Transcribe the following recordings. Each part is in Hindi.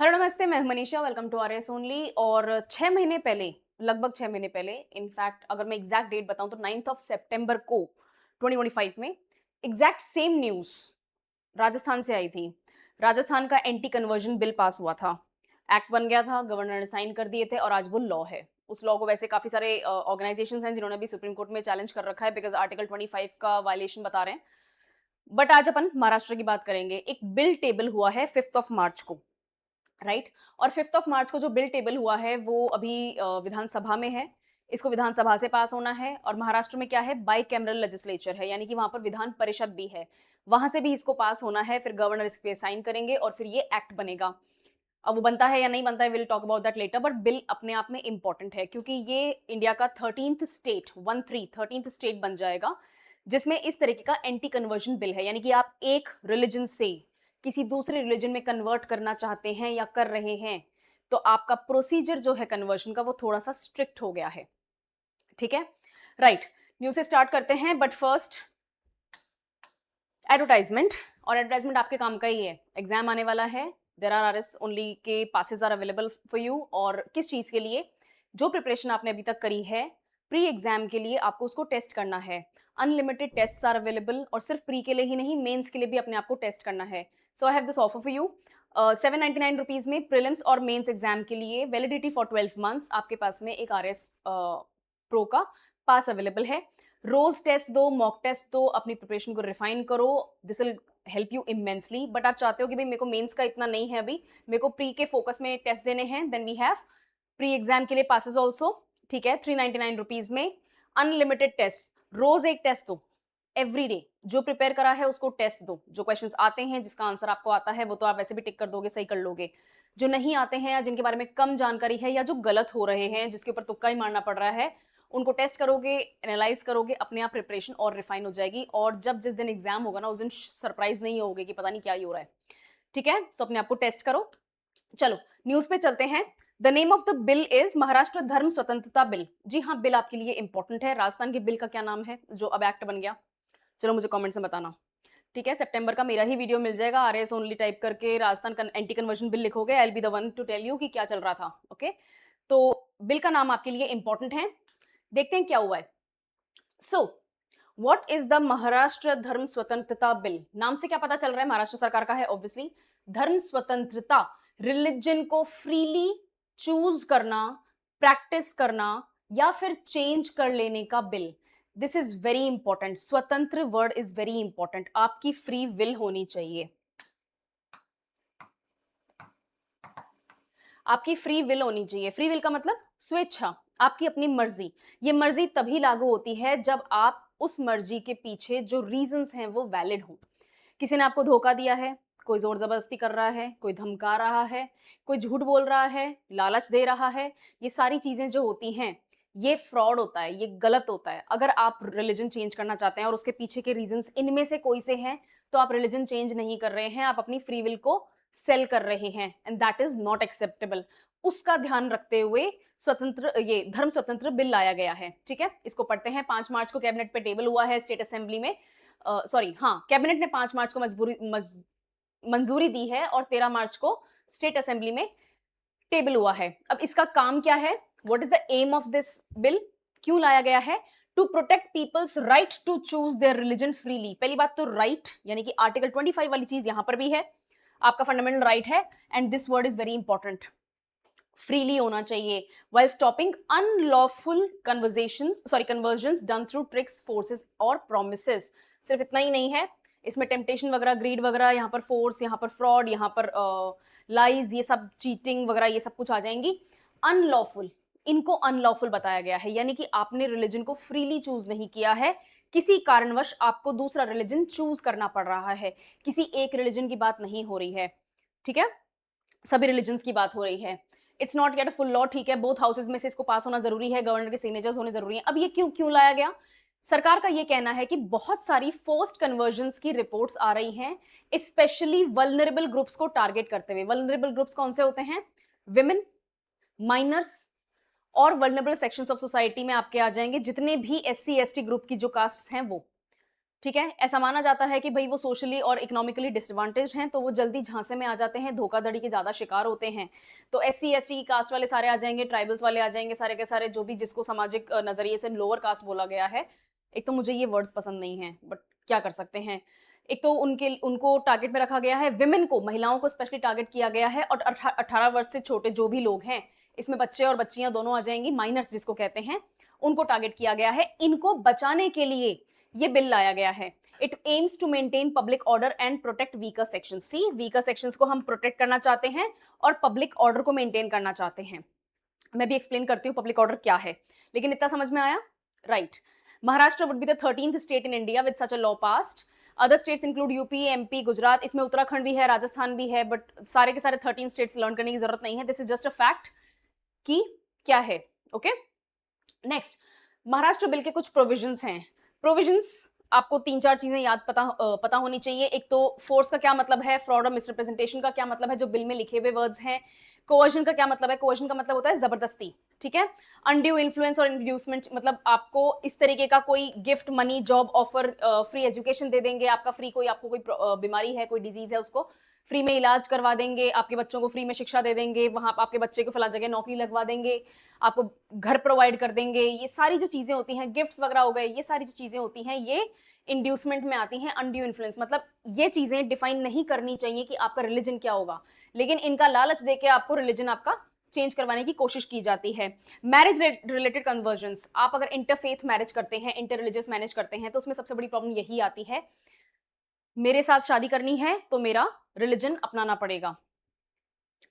हेलो नमस्ते, मैं हूं Manisha. Welcome to RS only. और 6 महीने पहले, लगभग 6 महीने पहले, इनफैक्ट अगर मैं एग्जैक्ट डेट बताऊं तो 9 सितंबर को 2025 में एग्जैक्ट सेम न्यूज राजस्थान से आई थी। राजस्थान का एंटी कन्वर्जन बिल पास हुआ था। एक्ट बन गया था, गवर्नर ने साइन कर दिए थे और आज वो लॉ है। उस लॉ को वैसे काफी सारे ऑर्गेनाइजेशंस हैं जिन्होंने भी सुप्रीम कोर्ट में चैलेंज कर रखा है बिकॉज आर्टिकल 25 का वायलेशन बता रहे हैं। बट आज अपन महाराष्ट्र की बात करेंगे। एक बिल टेबल हुआ है 5 मार्च को, राइट। और 5 मार्च को जो बिल टेबल हुआ है वो अभी विधानसभा में है। इसको विधानसभा से पास होना है। और महाराष्ट्र में क्या है, बाई कैमरल लेजिस्लेचर है, यानी कि वहां पर विधान परिषद भी है। वहां से भी इसको पास होना है, फिर गवर्नर इस पे साइन करेंगे और फिर ये एक्ट बनेगा। अब वो बनता है या नहीं बनता है, will talk about that letter. But bill अपने आप में इंपॉर्टेंट है क्योंकि ये इंडिया का 13th स्टेट बन जाएगा जिसमें इस तरीके का एंटी कन्वर्जन बिल है। यानी कि आप एक रिलीजन से किसी दूसरे रिलीजन में कन्वर्ट करना चाहते हैं या कर रहे हैं तो आपका प्रोसीजर जो है कन्वर्जन का वो थोड़ा सा स्ट्रिक्ट हो गया है। ठीक है, राइट। न्यूज से स्टार्ट करते हैं बट फर्स्ट एडवर्टाइजमेंट। और एडवर्टाइजमेंट आपके काम का ही है। एग्जाम आने वाला है, there are R S only के passages are available for you. और किस चीज के लिए, जो प्रिपरेशन आपने अभी तक करी है प्री एग्जाम के लिए, आपको उसको टेस्ट करना है। अनलिमिटेड टेस्ट आर अवेलेबल और सिर्फ प्री के लिए ही नहीं, मेंस के लिए भी अपने आप को टेस्ट करना है। So I have this offer for you. 799 rupees में प्रिलिम्स और मेंस एग्जाम के लिए वैलिडिटी फॉर 12 मंथ्स आपके पास में एक आर एस प्रो का पास अवेलेबल है। रोज टेस्ट दो, मॉक टेस्ट दो, अपनी प्रिपरेशन को रिफाइन करो। This will help you immensely. But आप चाहते हो कि भाई मेरे को मेंस का इतना नहीं है, अभी मेरे को प्री के फोकस में टेस्ट देने हैं, then we have pre exam के लिए पासेस ऑल्सो। ठीक है, 399 रुपीज में अनलिमिटेड टेस्ट, रोज एक टेस्ट दो एवरी डे। जो प्रिपेयर करा है उसको टेस्ट दो। जो क्वेश्चंस आते हैं जिसका आंसर आपको आता है वो तो आप वैसे भी टिक कर दोगे, सही कर लोगे। जो नहीं आते हैं या जिनके बारे में कम जानकारी है या जो गलत हो रहे हैं, जिसके ऊपर तुक्का ही मारना पड़ रहा है, उनको टेस्ट करोगे, एनालाइज करोगे, अपने आप प्रिपरेशन और रिफाइन हो जाएगी। और जब जिस दिन एग्जाम होगा ना, उस दिन सरप्राइज नहीं होगे कि पता नहीं क्या ही हो रहा है। ठीक है, सो अपने आप को टेस्ट करो। चलो न्यूज पे चलते हैं। The name of the bill is Maharashtra धर्म स्वतंत्रता बिल। जी हाँ, बिल आपके लिए इंपॉर्टेंट है। राजस्थान के बिल का क्या नाम है जो अब एक्ट बन गया? चलो मुझे कमेंट्स में बताना। ठीक है, सितंबर का मेरा ही वीडियो मिल जाएगा, आरएस ओनली टाइप करके राजस्थान का एंटी कन्वर्जन बिल लिखोगे, I will be the one to tell you कि क्या चल रहा था। ओके, तो बिल का नाम आपके लिए इंपॉर्टेंट है। देखते हैं क्या हुआ है। So what is the Maharashtra धर्म स्वतंत्रता बिल? नाम से क्या पता चल रहा है, महाराष्ट्र सरकार का है ऑब्वियसली। धर्म स्वतंत्रता, रिलीजन को फ्रीली चूज करना, प्रैक्टिस करना या फिर चेंज कर लेने का bill. This is very important. स्वतंत्र वर्ड इज वेरी इंपॉर्टेंट। आपकी फ्री विल होनी चाहिए। आपकी फ्री विल होनी चाहिए। फ्री विल का मतलब स्वेच्छा, आपकी अपनी मर्जी। ये मर्जी तभी लागू होती है जब आप उस मर्जी के पीछे जो रीजंस हैं वो वैलिड हो। किसी ने आपको धोखा दिया है, कोई जोर जबरदस्ती कर रहा है, कोई धमका रहा है, कोई झूठ बोल रहा है, लालच दे रहा है, ये सारी चीजें जो होती हैं ये फ्रॉड होता है, ये गलत होता है। अगर आप रिलीजन चेंज करना चाहते हैं और उसके पीछे के रीजंस इनमें से कोई से हैं तो आप रिलीजन चेंज नहीं कर रहे हैं, आप अपनी फ्री विल को सेल कर रहे हैं, and that is not acceptable. उसका ध्यान रखते हुए स्वतंत्र ये धर्म स्वतंत्र बिल लाया गया है। ठीक है, इसको पढ़ते हैं। 5 मार्च को कैबिनेट पे टेबल हुआ है स्टेट असेंबली में। सॉरी हाँ, कैबिनेट ने 5 मार्च को मंजूरी दी है और 13 मार्च को स्टेट असेंबली में टेबल हुआ है। अब इसका काम क्या है, what is the aim of this bill? क्यों लाया गया है? To protect people's right to choose their religion freely. पहली बात तो राइट, यानी कि आर्टिकल 25 वाली चीज यहां पर भी है, आपका फंडामेंटल राइट है। And this word is very important, freely होना चाहिए। While stopping unlawful conversion done through tricks, forces और प्रोमिसेस। सिर्फ इतना ही नहीं है, इसमें टेम्पटेशन वगैरह, ग्रीड वगैरह, यहाँ पर फोर्स, यहाँ पर फ्रॉड, यहाँ पर लाइज, ये सब चीटिंग वगैरह ये सब कुछ आ जाएंगी। अनलॉफुल, इनको अनलॉफुल बताया गया है, यानी कि आपने रिलीजन को फ्रीली चूज नहीं किया है, किसी कारणवश आपको दूसरा रिलीजन चूज करना पड़ रहा है। किसी एक रिलीजन की बात नहीं हो रही है। ठीक है, सभी रिलीजन्स की बात हो रही है। It's not yet full law. ठीक है, बोथ हाउसेज में से इसको पास होना जरूरी है, गवर्नर के सिग्नेचर्स होने जरूरी है। अब ये क्यों क्यों लाया गया? सरकार का ये कहना है कि बहुत सारी फोर्स्ड कन्वर्जन्स की रिपोर्ट्स आ रही हैं, स्पेशली वल्नरेबल ग्रुप्स को टारगेट करते हुए। वल्नरेबल ग्रुप्स कौन से होते हैं? विमेन, माइनर्स और वल्नरेबल सेक्शंस ऑफ सोसाइटी में आपके आ जाएंगे जितने भी SC ST ग्रुप की जो कास्ट हैं वो। ठीक है, ऐसा माना जाता है कि भाई वो सोशली और इकोनॉमिकली डिसएडवांटेज्ड हैं, तो वो जल्दी झांसे में आ जाते हैं, धोखाधड़ी के ज़्यादा शिकार होते हैं। तो एससी, एसटी कास्ट वाले सारे आ जाएँगे, ट्राइबल्स वाले आ जाएँगे, सारे के सारे जो भी जिसको सामाजिक नज़रिए से लोअर कास्ट बोला गया है। एक तो मुझे ये वर्ड्स पसंद नहीं हैं, बट क्या कर सकते हैं। एक तो उनको टारगेट में रखा गया है, विमेन को, महिलाओं को स्पेशली टारगेट किया गया है और 18 वर्ष से छोटे जो भी लोग हैं, इसमें बच्चे और बच्चियाँ दोनों आ जाएँगी, माइनर्स जिसको कहते हैं, उनको टारगेट किया गया है। इनको बचाने के लिए ये बिल लाया गया है। It aims to maintain public order and protect weaker sections. See, weaker sections को हम प्रोटेक्ट करना चाहते हैं और पब्लिक ऑर्डर को मेंटेन करना चाहते हैं। मैं भी एक्सप्लेन करती हूँ पब्लिक ऑर्डर क्या है, लेकिन इतना समझ में आया, right. Maharashtra would be the 13th state in India with such a law passed. Other states include UP, MP, Gujarat, इसमें उत्तराखंड भी है, राजस्थान भी है, बट सारे के सारे 13 स्टेट्स लर्न करने की जरूरत नहीं है। This is just a fact कि क्या है, ओके। नेक्स्ट, महाराष्ट्र बिल के कुछ प्रोविजंस हैं। प्रोविजंस आपको 3-4 चीजें याद पता होनी चाहिए। एक तो फोर्स का क्या मतलब है, फ्रॉड और मिसरिप्रेजेंटेशन का क्या मतलब है, जो बिल में लिखे हुए वर्ड्स हैं। कोवर्जन का क्या मतलब है, कोवर्जन का मतलब होता है जबरदस्ती, ठीक है। अनड्यू इन्फ्लुएंस और इंड्यूसमेंट, मतलब आपको इस तरीके का कोई gift, money, job offer, free education दे देंगे, आपका फ्री कोई, आपको कोई बीमारी है, कोई डिजीज है, उसको फ्री में इलाज करवा देंगे, आपके बच्चों को फ्री में शिक्षा दे देंगे, वहां आपके बच्चे को फला जगह नौकरी लगवा देंगे, आपको घर प्रोवाइड कर देंगे। ये सारी जो चीजें होती हैं, गिफ्ट्स वगैरह हो गए, ये सारी जो चीजें होती हैं, ये इंड्यूसमेंट में आती हैं। अनड्यू इन्फ्लुएंस मतलब ये चीजें डिफाइन नहीं करनी चाहिए कि आपका रिलीजन क्या होगा, लेकिन इनका लालच देके आपको रिलीजन आपका चेंज करवाने की कोशिश की जाती है। मैरिज रिलेटेड कन्वर्जन्स, आप अगर इंटरफेथ मैरिज करते हैं, इंटर रिलीजियस मैरिज करते हैं, तो उसमें सबसे बड़ी प्रॉब्लम यही आती है, मेरे साथ शादी करनी है तो मेरा रिलीजन अपनाना पड़ेगा।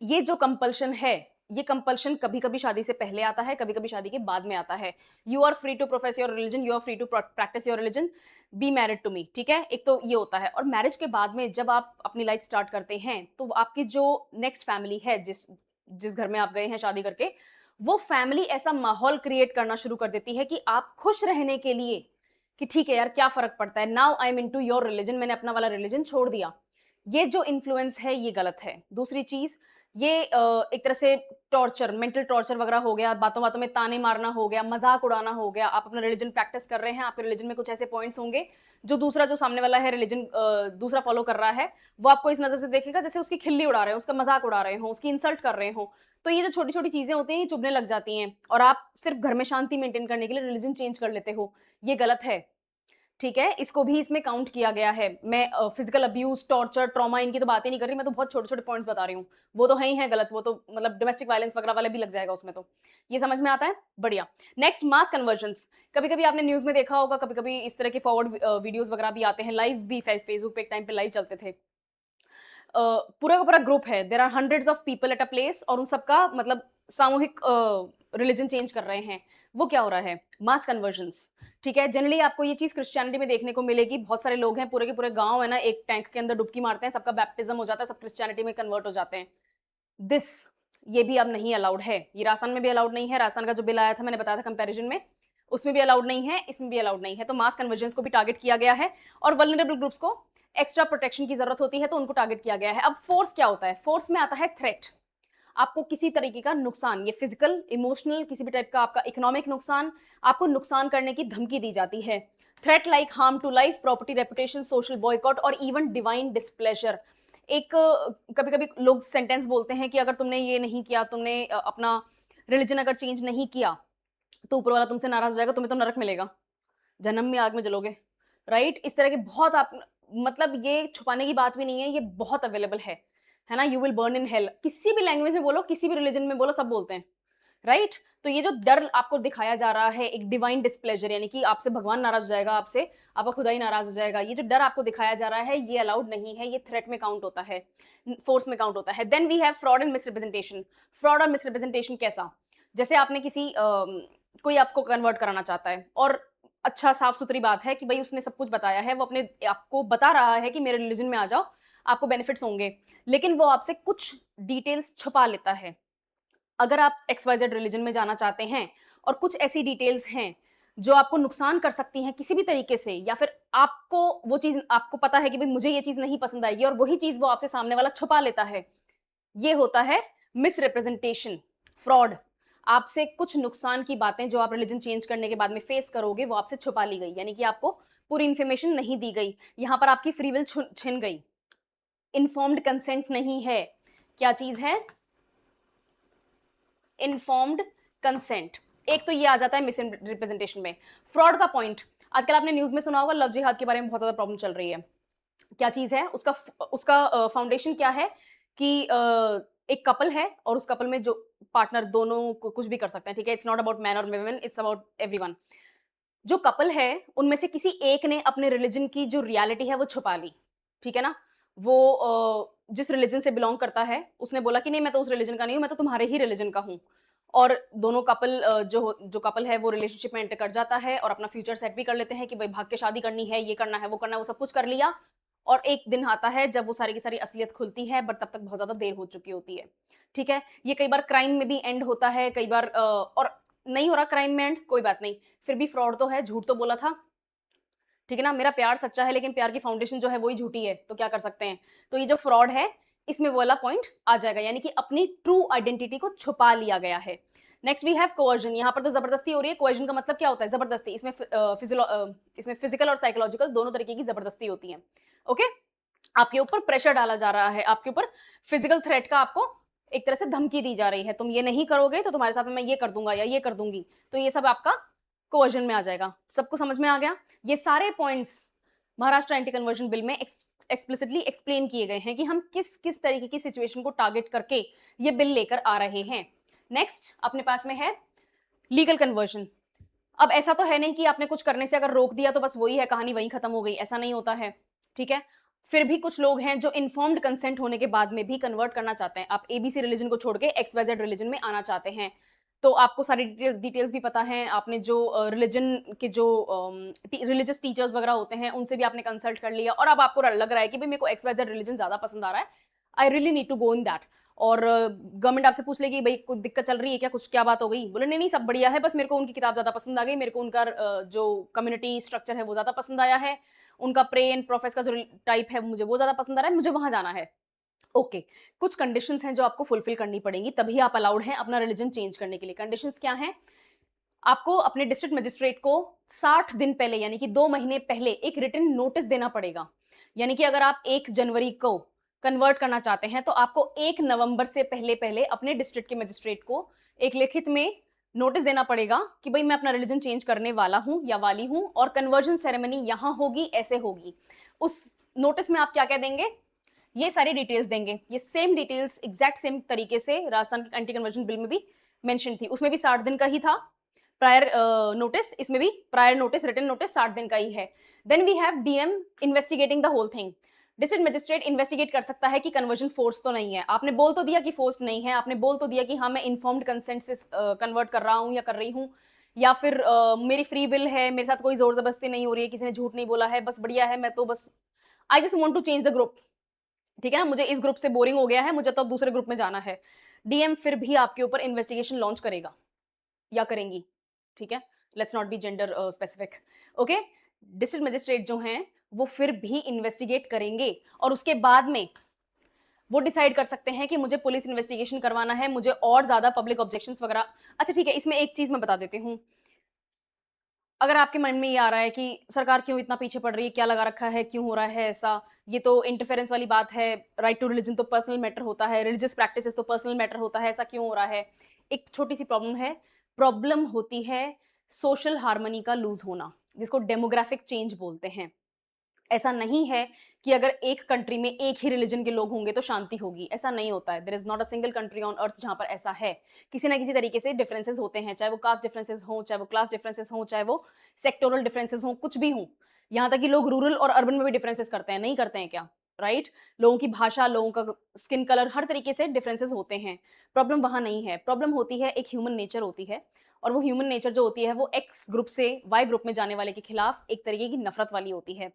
ये जो कंपल्शन है, ये कंपल्शन कभी कभी शादी से पहले आता है, कभी कभी शादी के बाद में आता है। You are free to profess your religion, you are free to practise your religion, be married to me, ठीक है। एक तो ये होता है। और मैरिज के बाद में जब आप अपनी लाइफ स्टार्ट करते हैं, तो आपकी जो नेक्स्ट फैमिली है, जिस जिस घर में आप गए हैं शादी करके, वो फैमिली ऐसा माहौल क्रिएट करना शुरू कर देती है कि आप खुश रहने के लिए, कि ठीक है यार क्या फर्क पड़ता है, now I am into your religion, मैंने अपना वाला रिलीजन छोड़ दिया। ये जो इन्फ्लुएंस है ये गलत है। दूसरी चीज, ये एक तरह से टॉर्चर, मेंटल टॉर्चर वगैरह हो गया, बातों बातों में ताने मारना हो गया, मजाक उड़ाना हो गया। आप अपना रिलीजन प्रैक्टिस कर रहे हैं, आपके रिलीजन में कुछ ऐसे पॉइंट्स होंगे जो दूसरा, जो सामने वाला है रिलीजन दूसरा फॉलो कर रहा है, वो आपको इस नजर से देखेगा जैसे उसकी खिल्ली उड़ा रहे हो, उसका मजाक उड़ा रहे हो, उसकी इंसल्ट कर रहे हो। तो ये जो छोटी छोटी चीजें होती हैं, ये चुभने लग जाती हैं, और आप सिर्फ घर में शांति मेंटेन करने के लिए रिलीजन चेंज कर लेते हो। ये गलत है, ठीक है। इसको भी इसमें काउंट किया गया है। मैं फिजिकल अब्यूज, टॉर्चर, ट्रॉमा, इनकी तो बात ही नहीं कर रही, मैं तो बहुत छोटे छोटे पॉइंट्स बता रही हूँ। वो तो है ही है गलत, वो तो मतलब डोमेस्टिक वायलेंस वगैरह वाले भी लग जाएगा उसमें। तो ये समझ में आता है, बढ़िया। नेक्स्ट, मास कन्वर्जन्स। कभी कभी आपने न्यूज में देखा होगा, कभी कभी इस तरह के फॉरवर्ड वीडियोस वगैरह भी आते हैं, लाइव भी फेसबुक पे एक टाइम पे लाइव चलते थे। पूरा का पूरा ग्रुप है, there are hundreds of people at a place, और उन सबका मतलब सामूहिक रिलीजन चेंज कर रहे हैं। वो क्या हो रहा है, मास कन्वर्जन्स, ठीक है। जनरली आपको ये चीज क्रिश्चियनिटी में देखने को मिलेगी। बहुत सारे लोग हैं, पूरे के पूरे गांव है ना, एक टैंक के अंदर डुबकी मारते हैं, सबका बैप्टिज्म हो जाता है, सब क्रिश्चियनिटी में कन्वर्ट हो जाते हैं। दिस, ये भी अब नहीं अलाउड है। ये राजस्थान में भी अलाउड नहीं है। राजस्थान का जो बिल आया था, मैंने बताया था कंपैरिजन में, उसमें भी अलाउड नहीं है, इसमें भी अलाउड नहीं है। तो मास कन्वर्जेंस को भी टारगेट किया गया है, और वल्नरेबल ग्रुप्स को एक्स्ट्रा प्रोटेक्शन की जरूरत होती है, तो उनको टारगेट किया गया है। अब फोर्स क्या होता है, फोर्स में आता है थ्रेट। आपको किसी तरीके का नुकसान, ये फिजिकल, इमोशनल, किसी भी टाइप का, आपका इकोनॉमिक नुकसान, आपको नुकसान करने की धमकी दी जाती है। Threat like harm to life, property, reputation, social boycott और इवन डिवाइन डिस्प्लेजर। एक कभी कभी लोग सेंटेंस बोलते हैं कि अगर तुमने ये नहीं किया, तुमने अपना रिलीजन अगर चेंज नहीं किया, तो ऊपर वाला तुमसे नाराज हो जाएगा, तुम्हें तो नरक मिलेगा, जन्म में आग में जलोगे, राइट। इस तरह के बहुत, आप मतलब ये छुपाने की बात भी नहीं है, ये बहुत अवेलेबल है ना। You will burn in hell, किसी भी लैंग्वेज में बोलो, किसी भी रिलीजन में बोलो, सब बोलते हैं, राइट। तो ये जो डर आपको दिखाया जा रहा है, एक डिवाइन डिस्प्लेजर, यानी कि आपसे भगवान नाराज हो जाएगा, आपसे आपका खुदा ही नाराज हो जाएगा, ये जो डर आपको दिखाया जा रहा है, ये अलाउड नहीं है। ये थ्रेट में काउंट होता है, फोर्स में काउंट होता है। Then we have fraud and misrepresentation. Fraud और मिसरिप्रेजेंटेशन कैसा, जैसे आपने किसी कोई आपको कन्वर्ट कराना चाहता है, और अच्छा साफ सुथरी बात है कि भाई उसने सब कुछ बताया है, वो अपने आपको बता रहा है कि मेरे रिलीजन में आ जाओ, आपको बेनिफिट्स होंगे, लेकिन वो आपसे कुछ डिटेल्स छुपा लेता है। अगर आप XYZ रिलीजन में जाना चाहते हैं, और कुछ ऐसी डिटेल्स हैं जो आपको नुकसान कर सकती हैं किसी भी तरीके से, या फिर आपको वो चीज, आपको पता है कि भाई मुझे ये चीज नहीं पसंद आएगी, और वही चीज वो आपसे सामने वाला छुपा लेता है, ये होता है मिसरिप्रेजेंटेशन, फ्रॉड। आपसे कुछ नुकसान की बातें जो आप रिलीजन चेंज करने के बाद में फेस करोगे, वो आपसे छुपा ली गई, यानी कि आपको पूरी इंफॉर्मेशन नहीं दी गई, यहां पर आपकी फ्री विल छिन गई, इन्फॉर्म्ड कंसेंट नहीं है। क्या चीज है? Informed consent. एक तो ये आ जाता है मिस रिप्रेजेंटेशन में। फ्रॉड का पॉइंट, आजकल आपने न्यूज में सुना होगा लव जिहाद के बारे में बहुत ज्यादा प्रॉब्लम चल रही है। क्या चीज है उसका? उसका फाउंडेशन क्या है कि एक कपल है और उस कपल में जो पार्टनर दोनों कुछ भी कर सकते हैं, ठीक है? इट्स नॉट अबाउट मैन और वुमेन, इट्स अबाउट एवरीवन। जो कपल है उनमें से किसी एक ने अपने रिलीजन की जो रियलिटी है वो छुपा ली, ठीक है ना? वो जिस रिलीजन से बिलोंग करता है उसने बोला कि नहीं मैं तो उस रिलीजन का नहीं हूं, मैं तो तुम्हारे ही रिलीजन का हूं। और दोनों कपल जो कपल है वो रिलेशनशिप में एंटर कर जाता है और अपना फ्यूचर सेट भी कर लेते हैं कि भाई भाग के शादी करनी है, ये करना है, वो करना है, वो सब कुछ कर लिया। और एक दिन आता है जब वो सारी की सारी असलियत खुलती है, बट तब तक बहुत ज्यादा देर हो चुकी होती है, ठीक है? ये कई बार क्राइम में भी एंड होता है, कई बार और नहीं हो रहा क्राइम में एंड, कोई बात नहीं, फिर भी फ्रॉड तो है, झूठ तो बोला था, ठीक है ना? मेरा प्यार सच्चा है लेकिन प्यार की फाउंडेशन जो है वही झूठी है, तो क्या कर सकते हैं? तो ये जो फ्रॉड है इसमें वो वाला पॉइंट आ जाएगा, यानी कि अपनी ट्रू आइडेंटिटी को छुपा लिया गया है। Next we have coercion. यहाँ पर तो जबरदस्ती हो रही है। कोवर्जन का मतलब क्या होता है? जबरदस्ती। इसमें फिजिकल और साइकोलॉजिकल दोनों तरीके की जबरदस्ती होती है। ओके, आपके ऊपर प्रेशर डाला जा रहा है, आपके ऊपर फिजिकल थ्रेट का आपको एक तरह से धमकी दी जा रही है, तुम ये नहीं करोगे तो तुम्हारे साथ में मैं ये कर दूंगा या ये कर दूंगी, तो ये सब आपका कोवर्जन में आ जाएगा। सबको समझ में आ गया? ये सारे points Maharashtra anti conversion bill में एक्सप्लिसिटली एक्सप्लेन किए गए हैं कि हम किस किस तरीके की सिचुएशन को टारगेट करके ये बिल लेकर आ रहे हैं। नेक्स्ट अपने पास में है लीगल कन्वर्जन। अब ऐसा तो है नहीं कि आपने कुछ करने से अगर रोक दिया तो बस वही है, कहानी वहीं खत्म हो गई, ऐसा नहीं होता है, ठीक है? फिर भी कुछ लोग हैं जो इन्फॉर्म्ड कंसेंट होने के बाद में भी कन्वर्ट करना चाहते हैं। आप एबीसी रिलीजन को छोड़ के XYZ रिलीजन में आना चाहते हैं, तो आपको सारी डिटेल्स भी पता है, आपने जो रिलीजन के जो रिलीजियस टीचर्स वगैरह होते हैं उनसे भी आपने कंसल्ट कर लिया और अब आपको लग रहा है कि भाई मेरे को XYZ रिलीजन ज्यादा पसंद आ रहा है, I really need to go in that. और गवर्नमेंट आपसे पूछ लेगी भाई कुछ दिक्कत चल रही है क्या, कुछ क्या बात हो गई? बोले नहीं नहीं सब बढ़िया है, बस मेरे को उनकी किताब ज्यादा पसंद आ गई, मेरे को उनका जो कम्युनिटी स्ट्रक्चर है वो ज्यादा पसंद आया है, उनका प्रे एंड प्रोफेस का जो टाइप है मुझे वो ज्यादा पसंद आ रहा है, मुझे वहां जाना है। ओके, कुछ कंडीशंस हैं जो आपको फुलफिल करनी पड़ेंगी, तभी आप अलाउड हैं अपना रिलीजन चेंज करने के लिए। कंडीशंस क्या हैं? आपको अपने डिस्ट्रिक्ट मजिस्ट्रेट को 60 दिन पहले यानी कि 2 महीने पहले एक रिटन नोटिस देना पड़ेगा। यानी कि अगर आप 1 जनवरी को कन्वर्ट करना चाहते हैं तो आपको 1 नवंबर से पहले पहले अपने डिस्ट्रिक्ट के मजिस्ट्रेट को एक लिखित में नोटिस देना पड़ेगा कि भाई मैं अपना रिलीजन चेंज करने वाला हूं या वाली हूं और कन्वर्जन सेरेमनी यहां होगी, ऐसे होगी। उस नोटिस में आप क्या क्या देंगे? ये सारी डिटेल्स देंगे। ये सेम डिटेल्स एग्जैक्ट सेम तरीके से राजस्थान की एंटी कन्वर्जन बिल में भी मेंशन थी, उसमें भी 60 दिन का ही था प्रायर नोटिस, इसमें भी प्रायर नोटिस रिटन नोटिस 60 दिन का ही है। Then we have DM investigating the whole thing. District magistrate investigate कर सकता है कि कन्वर्जन फोर्स तो नहीं है। आपने बोल तो दिया कि फोर्स नहीं है, आपने बोल तो दिया कि हाँ मैं इन्फॉर्म्ड कंसेंट से कन्वर्ट कर रहा हूँ या कर रही हूँ, या फिर मेरी फ्री विल है, मेरे साथ कोई जोर जबरदस्ती नहीं हो रही है, किसी ने झूठ नहीं बोला है, बस बढ़िया है, मैं तो बस I just want to change the group, ठीक है ना? मुझे इस ग्रुप से बोरिंग हो गया है, मुझे तो अब दूसरे ग्रुप में जाना है। डीएम फिर भी आपके ऊपर इन्वेस्टिगेशन लॉन्च करेगा या करेंगी, ठीक है? Let's not be gender specific, okay? District magistrate जो हैं वो फिर भी इन्वेस्टिगेट करेंगे और उसके बाद में वो डिसाइड कर सकते हैं कि मुझे पुलिस इन्वेस्टिगेशन करवाना है, मुझे और ज्यादा पब्लिक ऑब्जेक्शंस वगैरह। अच्छा ठीक है, इसमें एक चीज मैं बता देती हूँ। अगर आपके मन में ये आ रहा है कि सरकार क्यों इतना पीछे पड़ रही है, क्या लगा रखा है, क्यों हो रहा है ऐसा, ये तो इंटरफेरेंस वाली बात है, राइट टू रिलीजन तो पर्सनल मैटर होता है, रिलीजियस प्रैक्टिसेस तो पर्सनल मैटर होता है, ऐसा क्यों हो रहा है? एक छोटी सी प्रॉब्लम है। प्रॉब्लम होती है सोशल हार्मनी का लूज होना, जिसको डेमोग्राफिक चेंज बोलते हैं। ऐसा नहीं है कि अगर एक कंट्री में एक ही रिलीजन के लोग होंगे तो शांति होगी, ऐसा नहीं होता है। There is not a single country on earth जहां पर ऐसा है। किसी ना किसी तरीके से डिफरेंसेस होते हैं, चाहे वो कास्ट डिफरेंसेस हो, चाहे वो क्लास डिफरेंसेस हो, चाहे वो सेक्टोरल डिफरेंसेस हो, कुछ भी हो। यहाँ तक कि लोग रूरल और अर्बन में भी डिफरेंसेस करते हैं, नहीं करते हैं क्या? राइट? लोगों की भाषा, लोगों का स्किन कलर, हर तरीके से डिफरेंसेस होते हैं। प्रॉब्लम वहां नहीं है, प्रॉब्लम होती है एक ह्यूमन नेचर होती है, और वो ह्यूमन नेचर जो होती है वो एक्स ग्रुप से वाई ग्रुप में जाने वाले के खिलाफ एक तरीके की नफरत वाली होती है।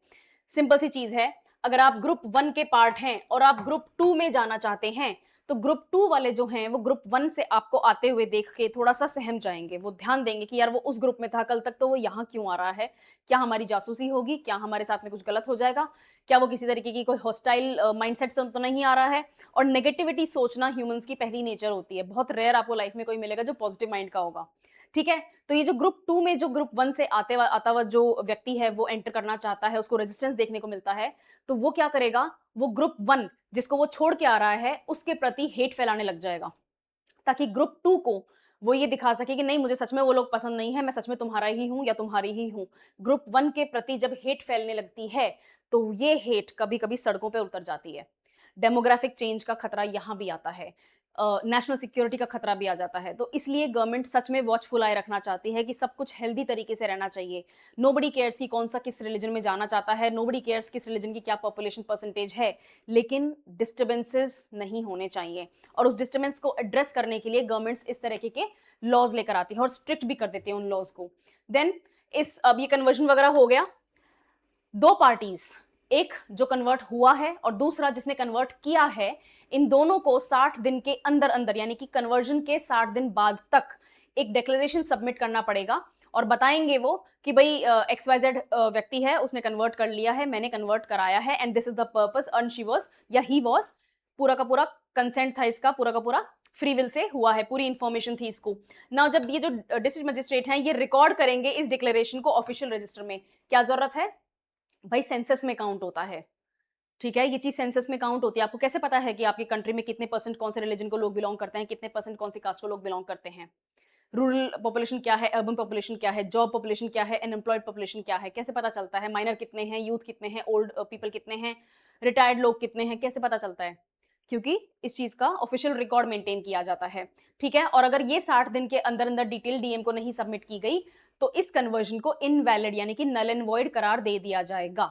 सिंपल सी चीज है, अगर आप ग्रुप 1 के पार्ट हैं और आप ग्रुप 2 में जाना चाहते हैं तो ग्रुप 2 वाले जो हैं वो ग्रुप 1 से आपको आते हुए देख के थोड़ा सा सहम जाएंगे। वो ध्यान देंगे कि यार वो उस ग्रुप में था कल तक, तो वो यहाँ क्यों आ रहा है? क्या हमारी जासूसी होगी? क्या हमारे साथ में कुछ गलत हो जाएगा? क्या वो किसी तरीके की कोई हॉस्टाइल माइंडसेट से तो नहीं आ रहा है? और नेगेटिविटी सोचना ह्यूमंस की पहली नेचर होती है। बहुत रेयर आपको लाइफ में कोई मिलेगा जो पॉजिटिव माइंड का होगा। ठीक है? तो ये जो ग्रुप 2 में जो ग्रुप 1 से आता हुआ जो व्यक्ति है वो एंटर करना चाहता है, उसको रेजिस्टेंस देखने को मिलता है, तो वो क्या करेगा? वो ग्रुप 1 जिसको वो छोड़ के आ रहा है, उसके प्रति हेट फैलाने लग जाएगा। ताकि ग्रुप 2 को वो ये दिखा सके कि नहीं मुझे सच में वो लोग पसंद नहीं है, मैं सच में तुम्हारा ही हूँ या तुम्हारी ही हूँ। ग्रुप 1 के प्रति जब हेट फैलने लगती है, तो ये हेट कभी-कभी सड़कों पे उतर जाती है। डेमोग्राफिक चेंज का खतरा यहाँ भी आता है। नेशनल सिक्योरिटी का खतरा भी आ जाता है। तो इसलिए गवर्नमेंट सच में वॉचफुल आई रखना चाहती है कि सब कुछ हेल्दी तरीके से रहना चाहिए। नोबडी केयर्स कि कौन-सा किस रिलिजन में जाना चाहता है, नोबडी केयर्स किस रिलिजन की क्या पॉपुलेशन परसेंटेज है, लेकिन डिस्टर्बेंसेस नहीं होने चाहिए। और उस डिस्टर्बेंस को एड्रेस करने के लिए गवर्नमेंट्स इस तरीके के लॉज लेकर आती है और स्ट्रिक्ट भी कर देती है उन लॉज को। देन अब ये कन्वर्जन वगैरह हो गया। दो पार्टीज, एक जो कन्वर्ट हुआ है और दूसरा जिसने कन्वर्ट किया है, इन दोनों को 60 दिन के अंदर अंदर यानी कि कन्वर्जन के 60 दिन बाद तक एक डिक्लेरेशन सबमिट करना पड़ेगा और बताएंगे वो कि भाई XYZ व्यक्ति है, उसने कन्वर्ट कर लिया है, मैंने कन्वर्ट कराया है and this is the purpose and she was या ही वाज, पूरा का पूरा कंसेंट था इसका, पूरा का पूरा फ्री विल से हुआ है, पूरी इंफॉर्मेशन थी इसको। नाउ जब ये जो डिस्ट्रिक्ट मजिस्ट्रेट हैं ये रिकॉर्ड करेंगे इस डिक्लेरेशन को ऑफिशियल रजिस्टर में, क्या जरूरत है भाई? सेंसस में काउंट होता है, ठीक है? ये चीज सेंसस में काउंट होती है। आपको कैसे पता है कि आपकी कंट्री में कितने परसेंट कौन से रिलीजन को लोग बिलोंग करते हैं, कितने परसेंट कौन सी कास्ट को लोग बिलोंग करते हैं? रूरल पॉपुलेशन क्या है, अर्बन पॉपुलेशन क्या है, जॉब पॉपुलेशन क्या है, अनएम्प्लॉयड पॉपुलेशन क्या है, कैसे पता चलता है? माइनर कितने हैं, यूथ कितने हैं, ओल्ड पीपल कितने हैं, रिटायर्ड लोग कितने हैं, कैसे पता चलता है? क्योंकि इस चीज का ऑफिशियल रिकॉर्ड मेंटेन किया जाता है, ठीक है? और अगर ये 60 दिन के अंदर अंदर डिटेल डीएम को नहीं सबमिट की गई तो इस कन्वर्जन को इनवैलिड यानी कि नल एंड वॉइड करार दे दिया जाएगा,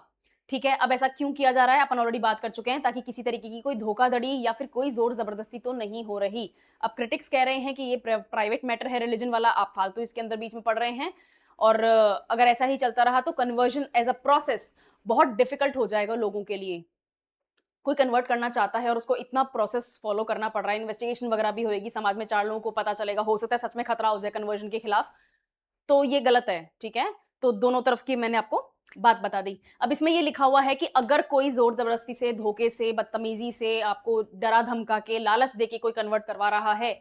ठीक है? अब ऐसा क्यों किया जा रहा है अपन ऑलरेडी बात कर चुके हैं, ताकि किसी तरीके की कोई धोखाधड़ी या फिर कोई जोर जबरदस्ती तो नहीं हो रही। अब क्रिटिक्स कह रहे हैं कि ये प्राइवेट मैटर है रिलीजन वाला, आप फालतू इसके अंदर बीच में पड़ रहे हैं और अगर ऐसा ही चलता रहा तो कन्वर्जन एज अ प्रोसेस बहुत डिफिकल्ट हो जाएगा लोगों के लिए। कोई कन्वर्ट करना चाहता है और उसको इतना प्रोसेस फॉलो करना पड़ रहा है, इन्वेस्टिगेशन वगैरह भी होएगी, समाज में 4 लोगों को पता चलेगा, हो सकता है सच में खतरा हो जाए कन्वर्जन के खिलाफ, तो ये गलत है, ठीक है? तो दोनों तरफ की मैंने आपको बात बता दी। अब इसमें ये लिखा हुआ है कि अगर कोई ज़ोर ज़बरदस्ती से, धोखे से, बदतमीज़ी से आपको डरा-धमका के, लालच देके कोई कन्वर्ट करवा रहा है,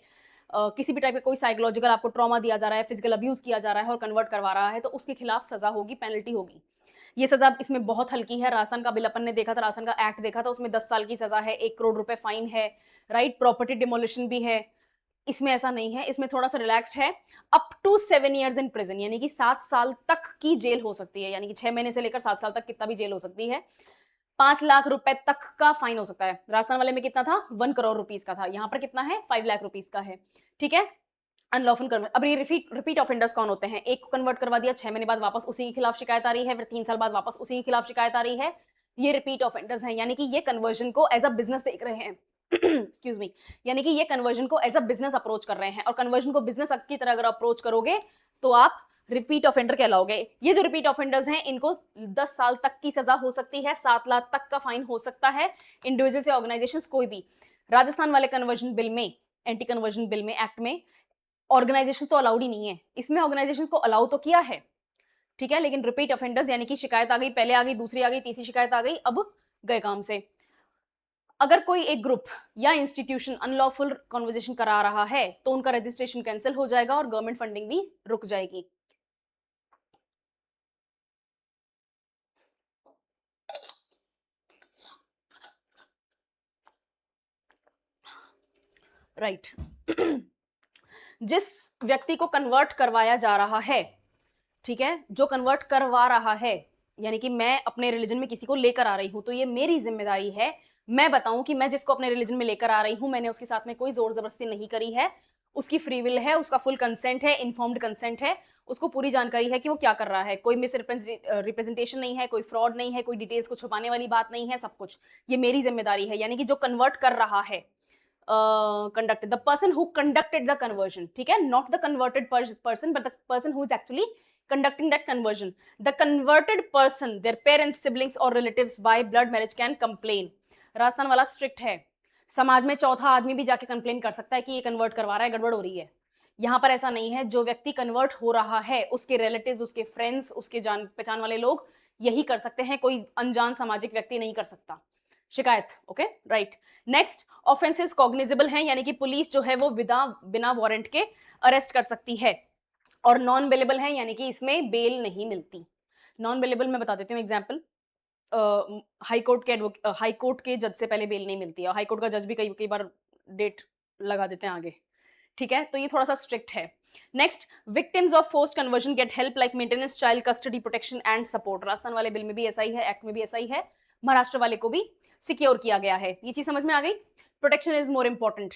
किसी भी टाइप का कोई साइकोलॉजिकल आपको ट्रॉमा दिया जा रहा है, फिजिकल अब्यूज़ किया जा रहा है और कन्वर्ट करवा रहा है, तो उसके खिलाफ सज़ा होगी, पेनल्टी होगी। ये सज़ा इसमें बहुत हल्की है। राजस्थान का बिल अपन ने देखा था, राजस्थान का एक्ट देखा था, उसमें 10 साल की सज़ा है, 1 करोड़ रुपए फाइन है, राइट? प्रॉपर्टी डिमोलिशन भी है। इसमें ऐसा नहीं है, इसमें थोड़ा-सा रिलैक्स्ड है। Up to 7 years in prison यानी कि 7 साल तक की जेल हो सकती है, यानी कि 6 महीने से लेकर 7 साल तक कितना भी जेल हो सकती है। 5 लाख रुपए तक का फाइन हो सकता है। राजस्थान वाले में कितना था? 1 करोड़ रुपीस का था। यहाँ पर कितना है? 5 लाख रुपीस का है। ठीक है? Unlawful convert. अब ये रिपीट ऑफेंडर्स कौन होते हैं? एक को कन्वर्ट करवा दिया, 6 महीने बाद वापस उसी के खिलाफ शिकायत आ रही है, फिर 3 साल बाद वापस उसी के खिलाफ शिकायत आ रही है। ये रिपीट ऑफेंडर्स हैं, यानी कि ये कन्वर्जन को एज़ अ बिज़नेस देख रहे हैं। Excuse me. यानी कि ये कन्वर्जन को एज़ अ बिज़नेस अप्रोच कर रहे हैं और कन्वर्जन को बिज़नेस की तरह अगर अप्रोच करोगे, तो आप रिपीट ऑफेंडर कहलाओगे। ये जो रिपीट ऑफेंडर्स हैं, इनको 10 साल तक की सज़ा हो सकती है, 7 लाख तक का फाइन हो सकता है, इंडिविजुअल्स या ऑर्गेनाइजेशंस कोई भी। राजस्थान वाले कन्वर्जन बिल में, एंटी कन्वर्जन बिल में, एक्ट में ऑर्गेनाइजेशन तो अलाउड ही नहीं है। इसमें ऑर्गेनाइजेशंस को अलाउ तो किया है, ठीक है? लेकिन रिपीट ऑफेंडर्स यानी कि शिकायत आ गई, पहले आ गई, दूसरी आ गई, तीसरी शिकायत आ गई, अब गए काम से। अगर कोई एक ग्रुप या इंस्टीट्यूशन अनलॉफुल कन्वर्सेशन करा रहा है, तो उनका रजिस्ट्रेशन कैंसिल हो जाएगा और गवर्नमेंट फंडिंग भी रुक जाएगी। राइट। जिस व्यक्ति को कन्वर्ट करवाया जा रहा है, ठीक है, जो कन्वर्ट करवा रहा है, यानी कि मैं अपने रिलीजन में किसी को लेकर आ रही हूं, तो ये मेरी जिम्मेदारी है मैं बताऊं कि मैं जिसको अपने रिलीजन में लेकर आ रही हूं, मैंने उसके साथ में कोई जोर जबरदस्ती नहीं करी है, उसकी फ्री विल है, उसका फुल कंसेंट है, इन्फॉर्म्ड कंसेंट है, उसको पूरी जानकारी है कि वो क्या कर रहा है, कोई मिस रिप्रेजेंटेशन नहीं है, कोई फ्रॉड नहीं है, कोई डिटेल्स को छुपाने वाली बात नहीं है, सब कुछ ये मेरी जिम्मेदारी है। यानी कि जो कन्वर्ट कर रहा है, conducted, the person who conducted the conversion, ठीक है, not the converted person but the person who is actually conducting that conversion. The converted person, their parents, siblings or relatives by blood marriage can complain. Rajasthan वाला स्ट्रिक्ट है, समाज में चौथा आदमी भी जाके कंप्लेन कर सकता है कि ये कन्वर्ट करवा रहा है, गड़बड़ हो रही है। यहाँ पर ऐसा नहीं है, जो व्यक्ति कन्वर्ट हो रहा है उसके रिलेटिव्स, उसके फ्रेंड्स, उसके जान पहचान वाले लोग यही कर सकते हैं, कोई अनजान सामाजिक व्यक्ति नहीं कर सकता शिकायत। Okay, right. Next, offences cognizable हैं, यानी कि पुलिस जो है वो बिना वारंट के अरेस्ट कर सकती है। और नॉन बेलेबल है यानी कि इसमें बेल नहीं मिलती। नॉन बेलेबल मैं बता देती हूँ एग्जाम्पल। हाई कोर्ट के जज से पहले बेल नहीं मिलती है और हाई कोर्ट का जज भी कई कई बार डेट लगा देते हैं आगे। ठीक है, तो ये थोड़ा सा स्ट्रिक्ट है। Next, victims of forced conversion get help like maintenance, child custody, protection and support. Rajasthan वाले बिल में भी ऐसा ही है, एक्ट में भी ऐसा ही है, महाराष्ट्र वाले को भी सिक्योर किया गया है। ये चीज समझ में आ गई। Protection is more important,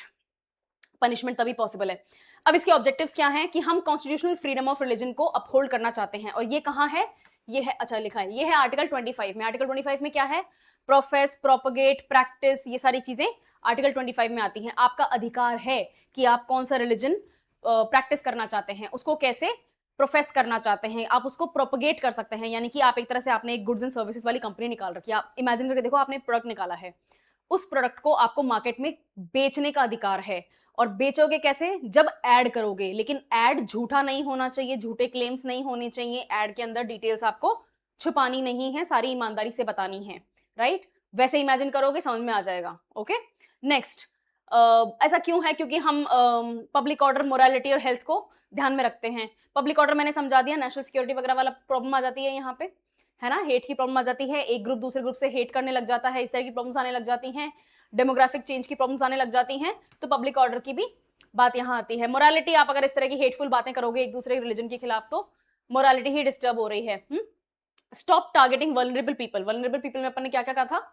punishment तभी पॉसिबल है। अब इसके ऑब्जेक्टिव्स क्या हैं कि हम कॉन्स्टिट्यूशनल फ्रीडम ऑफ रिलीजन को अपहोल्ड करना चाहते हैं, और ये कहाँ है, ये है, अच्छा लिखा है, ये है आर्टिकल 25 में। आर्टिकल 25 में क्या है, प्रोफेस, प्रोपगेट, प्रैक्टिस, ये सारी चीजें आर्टिकल 25 में आती हैं। आपका अधिकार है कि आप कौन सा रिलीजन प्रैक्टिस करना चाहते हैं, उसको कैसे प्रोफेस करना चाहते हैं, आप उसको प्रोपगेट कर सकते हैं। यानी कि आप एक तरह से आपने एक गुड्स एंड सर्विसेज वाली कंपनी निकाल रखी है, आप इमेजिन करके देखो, आपने प्रोडक्ट निकाला है, उस प्रोडक्ट को आपको मार्केट में बेचने का अधिकार है। और बेचोगे कैसे, जब ऐड करोगे, लेकिन ऐड झूठा नहीं होना चाहिए, झूठे क्लेम्स नहीं होने चाहिए, ऐड के अंदर डिटेल्स आपको छुपानी नहीं है, सारी ईमानदारी से बतानी है, राइट। वैसे इमेजिन करोगे समझ में आ जाएगा। ओके, नेक्स्ट, ऐसा क्यों है, क्योंकि हम पब्लिक ऑर्डर, मोरालिटी और हेल्थ को ध्यान में रखते हैं। पब्लिक ऑर्डर मैंने समझा दिया, नेशनल सिक्योरिटी वगैरह वाला प्रॉब्लम आ जाती है यहाँ पे, है ना, हेट की प्रॉब्लम आ जाती है, एक ग्रुप दूसरे ग्रुप से हेट करने लग जाता है, इस तरह की प्रॉब्लम्स आने लग जाती हैं, डेमोग्राफिक चेंज की प्रॉब्लम्स आने लग जाती हैं, तो पब्लिक ऑर्डर की भी बात यहाँ आती है। मोरालिटी, आप अगर इस तरह की हेटफुल बातें करोगे एक दूसरे रिलीजन के खिलाफ, तो मोरालिटी ही डिस्टर्ब हो रही है। Stop targeting vulnerable people. Vulnerable people में अपन ने क्या क्या कहा था,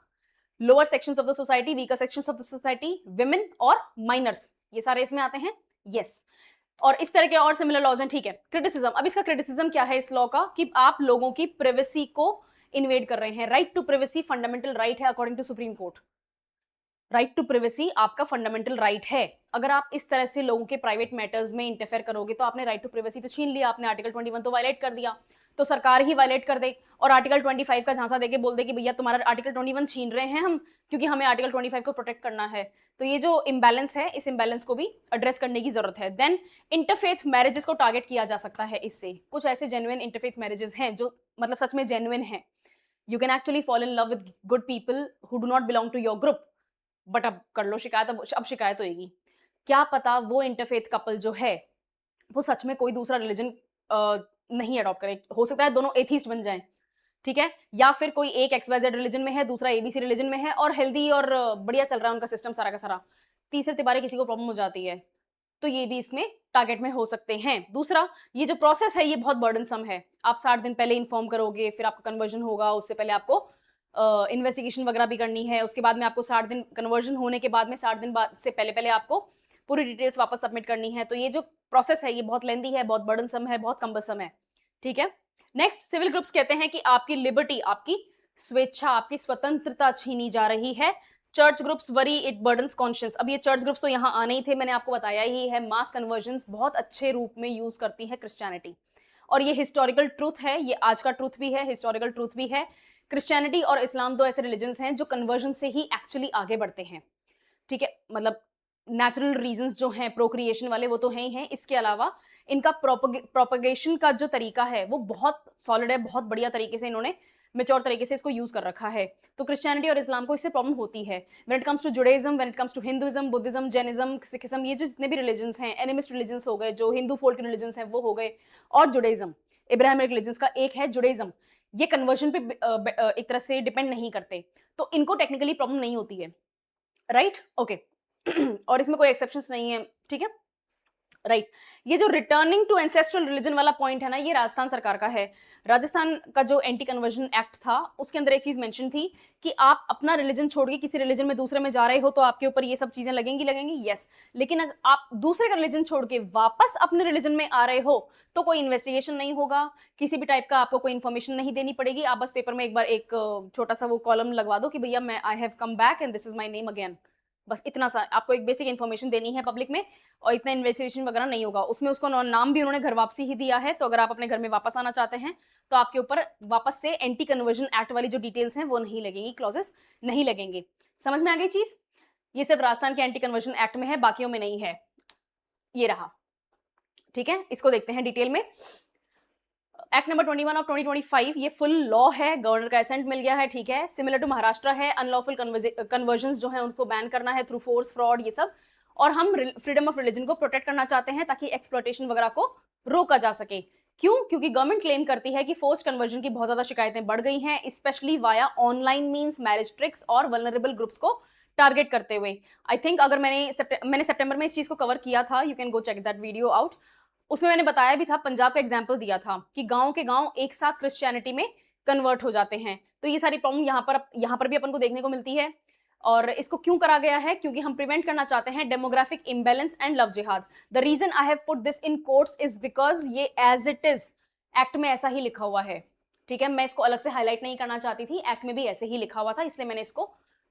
lower sections of the society, weaker sections of the society, women और माइनर्स, ये सारे इसमें आते हैं। यस, और इस तरह के और सिमिलर लॉज हैं। ठीक है, क्रिटिसिज्म, अब इसका क्रिटिसिज्म क्या है इस लॉ का, कि आप लोगों की प्राइवेसी को इन्वेड कर रहे हैं। Right to privacy fundamental right है according to Supreme Court. Right to privacy आपका फंडामेंटल राइट है। अगर आप इस तरह से लोगों के प्राइवेट मैटर्स में इंटरफेयर करोगे तो आपने राइट टू प्राइवेसी तो छीन लिया, आपने आर्टिकल 21 तो वायलेट कर दिया। तो सरकार ही वायलेट कर दे और आर्टिकल 25 का झांसा देके बोल दे कि भैया तुम्हारा आर्टिकल 21 छीन रहे हैं हम, क्योंकि हमें आर्टिकल 25 को प्रोटेक्ट करना है। तो ये जो इम्बैलेंस है, इस इम्बैलेंस को भी एड्रेस करने की जरूरत है। देन इंटरफेथ मैरिजेस को टारगेट किया जा सकता है इससे। कुछ ऐसे जेन्युइन इंटरफेथ मैरिजेस हैं जो मतलब सच में जेन्युइन है। You can actually fall in love with good people who do not belong to your group, but अब कर लो शिकायत, अब शिकायत होगी। क्या पता वो इंटरफेथ कपल जो है वो सच में कोई दूसरा रिलीजन नहीं अडॉप्ट करे, हो सकता है दोनों एथीस्ट बन जाएं, ठीक है, या फिर कोई एक XYZ रिलीजन में है, दूसरा ABC रिलीजन में है और हेल्दी और बढ़िया चल रहा है उनका सिस्टम सारा का सारा, तीसरे तिबारे किसी को प्रॉब्लम हो जाती है, तो ये भी इसमें टारगेट में हो सकते हैं। दूसरा, ये जो प्रोसेस है ये बहुत बर्डनसम है। आप 60 दिन पहले इन्फॉर्म करोगे, फिर आपका कन्वर्जन होगा, उससे पहले आपको इन्वेस्टिगेशन वगैरह भी करनी है, उसके बाद में आपको 60 दिन कन्वर्जन होने के बाद में 60 दिन बाद से पहले पहले आपको पूरी डिटेल्स वापस सबमिट करनी है। तो ये जो प्रोसेस है ये बहुत लेंदी है, बहुत बर्डनसम है, बहुत कम्बरसम है। ठीक है, नेक्स्ट, सिविल ग्रुप्स कहते हैं कि आपकी लिबर्टी, आपकी स्वेच्छा, आपकी स्वतंत्रता छीनी जा रही है। Church groups worry it burdens conscious. अब ये चर्च ग्रुप्स तो यहाँ आने ही थे, मैंने आपको बताया ही है, मास कन्वर्जन बहुत अच्छे रूप में यूज करती है क्रिश्चियनिटी, और ये हिस्टोरिकल ट्रूथ है, ये आज का ट्रूथ भी है, हिस्टोरिकल ट्रूथ भी है। क्रिश्चियनिटी और इस्लाम दो ऐसे रिलीजन्स हैं जो कन्वर्जन से ही एक्चुअली आगे बढ़ते हैं। ठीक है, मतलब नेचुरल रीजंस जो हैं प्रोक्रिएशन वाले वो तो हैं ही हैं, इसके अलावा इनका प्रोपगेशन का जो तरीका है वो बहुत सॉलिड है, बहुत बढ़िया तरीके से इन्होंने मेच्योर तरीके से इसको यूज कर रखा है। तो क्रिश्चियनिटी और इस्लाम को इससे प्रॉब्लम होती है। When it comes to Judaism, when it comes to Hinduism, Buddhism, Jainism, Sikhism, ये जो जितने भी रिलीजन्स हैं, एनिमिस्ट रिलीजन्स हो गए, जो हिंदू फोल्क रिलीजन्स हैं वो हो गए, और जुडाइज्म, इब्राहिमिक रिलीजन्स का एक है जुडाइज्म, ये कन्वर्जन पे एक तरह से डिपेंड नहीं करते, तो इनको टेक्निकली प्रॉब्लम नहीं होती है, राइट। ओके, और इसमें कोई एक्सेप्शंस नहीं है। ठीक है, राइट। ये जो रिटर्निंग टू एंसेस्ट्रल रिलीजन वाला पॉइंट है ना, ये राजस्थान सरकार का है। राजस्थान का जो एंटी कन्वर्जन एक्ट था उसके अंदर एक चीज मेंशन थी कि आप अपना रिलीजन छोड़ के किसी रिलीजन में दूसरे में जा रहे हो तो आपके ऊपर ये सब चीजें लगेंगी, यस। लेकिन अगर आप दूसरे का रिलीजन छोड़ के वापस अपने रिलीजन में आ रहे हो तो कोई इन्वेस्टिगेशन नहीं होगा, किसी भी टाइप का आपको कोई इन्फॉर्मेशन नहीं देनी पड़ेगी। आप बस पेपर में एक बार एक छोटा सा वो कॉलम लगवा दो कि भैया मैं I have come back and this is my name again, बस इतना सा आपको एक बेसिक इन्फॉर्मेशन देनी है पब्लिक में, और इतना इन्वेस्टिगेशन वगैरह नहीं होगा उसमें। उसको नाम भी उन्होंने घर वापसी ही दिया है, तो अगर आप अपने घर में वापस आना चाहते हैं तो आपके ऊपर वापस से एंटी कन्वर्जन एक्ट वाली जो डिटेल्स हैं वो नहीं लगेंगी, क्लॉजेस नहीं लगेंगे। समझ में आ गई चीज? ये सिर्फ राजस्थान के एंटी कन्वर्जन एक्ट में है, बाकियों में नहीं है। ये रहा, ठीक है, इसको देखते हैं डिटेल में। एक्ट नंबर 21 ऑफ 2025 ये फुल लॉ है, गवर्नर का एसेंट मिल गया है, ठीक है। सिमिलर टू महाराष्ट्र है, अनलॉफुल कन्वर्जन्स जो है उनको बैन करना है थ्रू फोर्स, फ्रॉड, ये सब। और हम फ्रीडम ऑफ रिलीजन को प्रोटेक्ट करना चाहते हैं ताकि एक्सप्लॉयटेशन वगैरह को रोका जा सके। क्यों? क्योंकि गवर्नमेंट क्लेम करती है कि फोर्स्ड कन्वर्जन की बहुत ज्यादा शिकायतें बढ़ गई हैं, specially via online means, marriage tricks और वल्नरेबल ग्रुप्स को टारगेट करते हुए। आई थिंक अगर मैंने सितंबर में इस चीज को कवर किया था, you can go check that video out. उसमें मैंने बताया भी था, पंजाब का एग्जाम्पल दिया था कि गांव के गांव एक साथ क्रिश्चियनिटी में कन्वर्ट हो जाते हैं। तो ये सारी प्रॉब्लम यहाँ पर भी अपन को देखने को मिलती है। और इसको क्यों करा गया है? क्योंकि हम प्रिवेंट करना चाहते हैं demographic imbalance and love jihad. The reason I have put this in quotes is because ये एज इट इज एक्ट में ऐसा ही लिखा हुआ है। ठीक है, मैं इसको अलग से हाईलाइट नहीं करना चाहती थी, एक्ट में भी ऐसे ही लिखा हुआ था, इसलिए मैंने इसको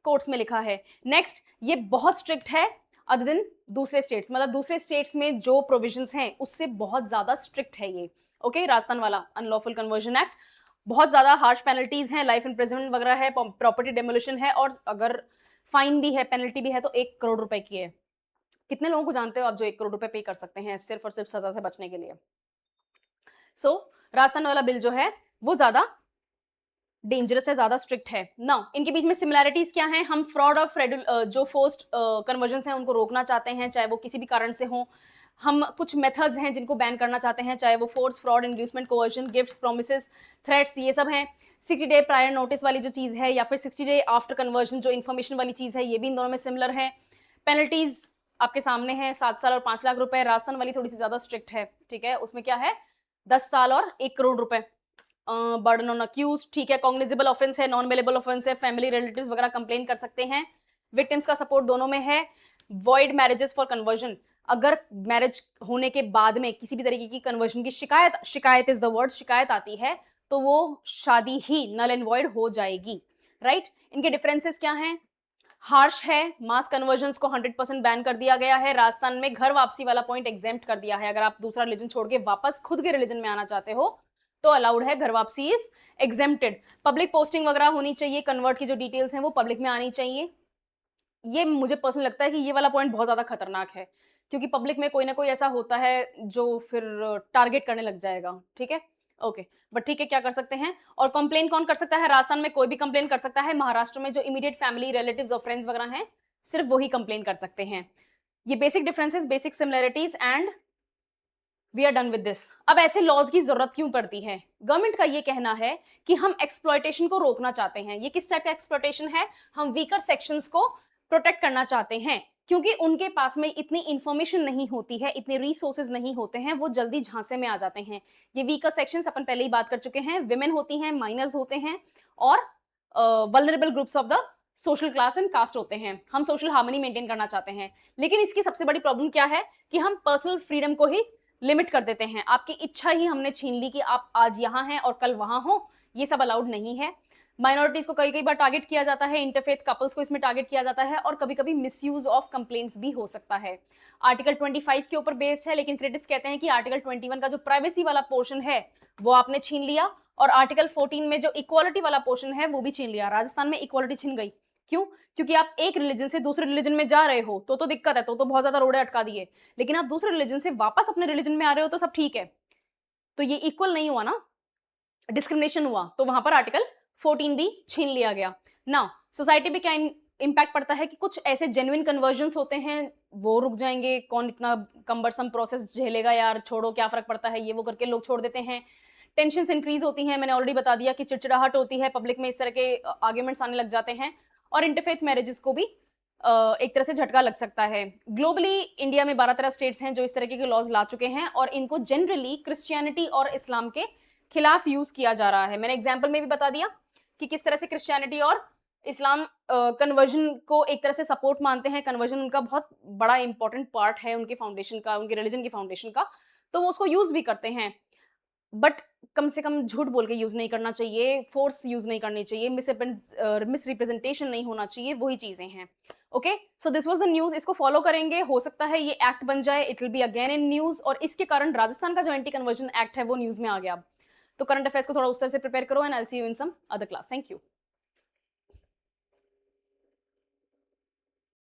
कोर्ट्स में लिखा है। नेक्स्ट, ये बहुत स्ट्रिक्ट है अदर देन दूसरे स्टेट्स, मतलब दूसरे स्टेट्स में जो प्रोविजंस हैं उससे बहुत ज्यादा स्ट्रिक्ट है ये। ओके, राजस्थान वाला अनलॉफुल कन्वर्जन एक्ट बहुत ज्यादा हार्श पेनल्टीज हैं, लाइफ इम्प्रिजनमेंट वगैरह है, प्रॉपर्टी डेमोलिशन है, और अगर फाइन भी है, पेनल्टी भी है, तो 1 करोड़ रुपए की है। कितने लोगों को जानते हो आप जो 1 करोड़ रुपए पे कर सकते हैं सिर्फ और सिर्फ सजा से बचने के लिए? सो राजस्थान वाला बिल जो है वो ज्यादा डेंजरस है, ज्यादा स्ट्रिक्ट है ना। इनके बीच में सिमिलैरिटीज क्या हैं? हम फ्रॉड ऑफ जो फोर्स्ड कन्वर्जन हैं उनको रोकना चाहते हैं, चाहे वो किसी भी कारण से हो। हम कुछ मेथड्स हैं जिनको बैन करना चाहते हैं, चाहे वो force, fraud, inducement, coercion, gifts, promises, threats, ये सब हैं। 60 डे प्रायर नोटिस वाली जो चीज है, या फिर 60 डे आफ्टर कन्वर्जन जो इन्फॉर्मेशन वाली चीज है, ये भी इन दोनों में सिमिलर है। पेनल्टीज आपके सामने है, 7 साल और 5 लाख रुपए। राजस्थान वाली थोड़ी सी ज्यादा स्ट्रिक्ट है, ठीक है, उसमें क्या है, 10 साल और 1 करोड़ रुपए। बर्डन ऑन अक्यूज, ठीक है, कॉग्निजेबल ऑफेंस है, नॉन अवेलेबल ऑफेंस है, फैमिली रिलेटिव्स वगैरह कंप्लेन कर सकते हैं। विक्टिम्स का सपोर्ट दोनों में है। वॉइड मैरिजेस फॉर कन्वर्जन, अगर मैरिज होने के बाद में किसी भी तरीके की कन्वर्जन की शिकायत इज द वर्ड, शिकायत आती है, तो वो शादी ही नल एंड वॉइड हो जाएगी। राइट? इनके डिफरेंसेस क्या हैं? हार्श है, मास कन्वर्जन्स को 100% बैन कर दिया गया है। राजस्थान में घर वापसी वाला पॉइंट एग्जेम्प्ट कर दिया है, अगर आप दूसरा रिलीजन छोड़ के वापस खुद के रिलीजन में आना चाहते हो तो अलाउड है, घर वापसी इज एग्जेम्प्टेड। पब्लिक पोस्टिंग वगैरह होनी चाहिए, कन्वर्ट की जो डिटेल्स हैं वो पब्लिक में आनी चाहिए। ये मुझे पर्सनल लगता है कि ये वाला पॉइंट बहुत ज्यादा खतरनाक है, क्योंकि पब्लिक में कोई ना कोई ऐसा होता है जो फिर टारगेट करने लग जाएगा। ठीक है, ओके, बट ठीक है, क्या कर सकते हैं? और कंप्लेन कौन कर सकता है? राजस्थान में कोई भी कंप्लेन कर सकता है। महाराष्ट्र में जो इमीडिएट फैमिली, रिलेटिव्स और फ्रेंड्स वगैरह हैं, सिर्फ वही कंप्लेन कर सकते हैं। ये basic differences, basic similarities, and we are done with this. अब ऐसे लॉज की जरूरत क्यों पड़ती है? गवर्नमेंट का ये कहना है कि हम एक्सप्लॉयटेशन को रोकना चाहते हैं। ये किस टाइप का एक्सप्लॉयटेशन है? हम वीकर सेक्शंस को प्रोटेक्ट करना चाहते हैं, क्योंकि उनके पास में इतनी इंफॉर्मेशन नहीं होती है, इतने रिसोर्सेज नहीं होते हैं, वो जल्दी झांसे में आ जाते हैं। ये वीकर सेक्शंस अपन पहले ही बात कर चुके हैं, विमेन होती हैं, माइनर्स होते हैं, और vulnerable groups of the social class and caste होते हैं। हम सोशल हार्मनी मेंटेन करना चाहते हैं, लेकिन इसकी सबसे बड़ी प्रॉब्लम क्या है कि हम पर्सनल फ्रीडम को ही लिमिट कर देते हैं। आपकी इच्छा ही हमने छीन ली कि आप आज यहाँ हैं और कल वहां हो, ये सब अलाउड नहीं है। माइनॉरिटीज को कई कई बार टारगेट किया जाता है, इंटरफेथ कपल्स को इसमें टारगेट किया जाता है, और कभी कभी मिसयूज ऑफ कंप्लेंट्स भी हो सकता है। आर्टिकल 25 के ऊपर बेस्ड है, लेकिन क्रिटिक्स कहते हैं कि आर्टिकल 21 का जो प्राइवेसी वाला पोर्शन है वो आपने छीन लिया, और आर्टिकल 14 में जो इक्वालिटी वाला पोर्शन है वो भी छीन लिया। राजस्थान में इक्वालिटी छीन गई, क्यों? क्योंकि आप एक रिलीजन से दूसरे रिलीजन में जा रहे हो तो दिक्कत है, तो बहुत ज्यादा रोड़े अटका दिए, लेकिन आप दूसरे रिलीजन से वापस अपने रिलीजन में आ रहे हो तो सब ठीक है। तो ये इक्वल नहीं हुआ ना, डिस्क्रिमिनेशन हुआ, तो वहां पर आर्टिकल 14 भी छीन लिया गया ना। सोसाइटी पे क्या इम्पैक्ट पड़ता है कि कुछ ऐसे जेन्युइन कन्वर्जन्स होते हैं, वो रुक जाएंगे, कौन इतना कम्बरसम प्रोसेस झेलेगा यार, छोड़ो क्या फर्क पड़ता है, ये वो करके लोग छोड़ देते हैं। टेंशन इंक्रीज होती हैं, मैंने ऑलरेडी बता दिया कि चिड़चिड़ाहट होती है, पब्लिक में इस तरह के आर्ग्यूमेंट्स आने लग जाते हैं, और इंटरफेथ मैरिजेस को भी एक तरह से झटका लग सकता है। ग्लोबली इंडिया में 12-13 स्टेट्स हैं जो इस तरीके के लॉज ला चुके हैं, और इनको जनरली क्रिश्चियनिटी और इस्लाम के खिलाफ यूज किया जा रहा है। मैंने एग्जाम्पल में भी बता दिया कि किस तरह से क्रिश्चियनिटी और इस्लाम कन्वर्जन को एक तरह से सपोर्ट मानते हैं। कन्वर्जन उनका बहुत बड़ा इंपॉर्टेंट पार्ट है उनके फाउंडेशन का, उनके रिलीजन की फाउंडेशन का, तो वो उसको यूज भी करते हैं। बट कम से कम झूठ बोल के यूज नहीं करना चाहिए, फोर्स यूज नहीं करनी चाहिए, मिस रिप्रेजेंटेशन नहीं होना चाहिए, वही चीजें हैं। Okay, so this was the news. इसको फॉलो करेंगे, हो सकता है ये एक्ट बन जाए, it will be again in news, और इसके कारण राजस्थान का जो एंटी कन्वर्जन एक्ट है वो न्यूज में आ गया। तो करंट अफेयर्स को थोड़ा उस तरह से प्रिपेयर करो, and I will see you in some other class. Thank you.